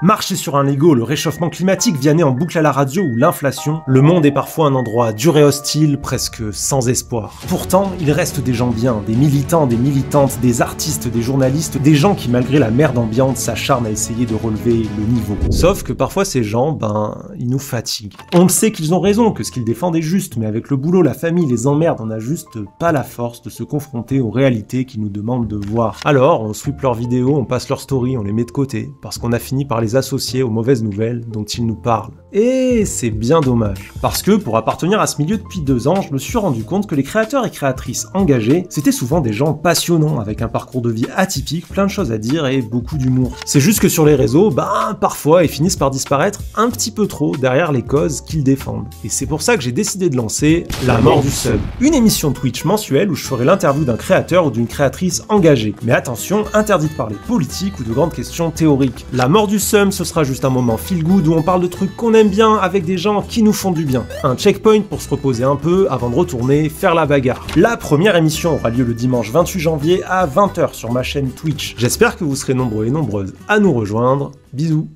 Marcher sur un Lego, le réchauffement climatique, Vianney en boucle à la radio ou l'inflation, le monde est parfois un endroit dur et hostile, presque sans espoir. Pourtant, il reste des gens bien, des militants, des militantes, des artistes, des journalistes, des gens qui malgré la merde ambiante s'acharnent à essayer de relever le niveau. Sauf que parfois ces gens, ils nous fatiguent. On le sait qu'ils ont raison, que ce qu'ils défendent est juste, mais avec le boulot, la famille, les emmerdes, on n'a juste pas la force de se confronter aux réalités qu'ils nous demandent de voir. Alors, on sweep leurs vidéos, on passe leurs stories, on les met de côté, parce qu'on a fini par les associés aux mauvaises nouvelles dont ils nous parlent. Et c'est bien dommage. Parce que pour appartenir à ce milieu depuis 2 ans, je me suis rendu compte que les créateurs et créatrices engagés, c'était souvent des gens passionnants, avec un parcours de vie atypique, plein de choses à dire et beaucoup d'humour. C'est juste que sur les réseaux, parfois ils finissent par disparaître un petit peu trop derrière les causes qu'ils défendent. Et c'est pour ça que j'ai décidé de lancer La Mort du Sub, une émission Twitch mensuelle où je ferai l'interview d'un créateur ou d'une créatrice engagée. Mais attention, interdit de parler politique ou de grandes questions théoriques. La Mort du Sub, ce sera juste un moment feel good où on parle de trucs qu'on aime bien avec des gens qui nous font du bien. Un checkpoint pour se reposer un peu avant de retourner faire la bagarre. La première émission aura lieu le dimanche 28 janvier à 20 h sur ma chaîne Twitch. J'espère que vous serez nombreux et nombreuses à nous rejoindre. Bisous.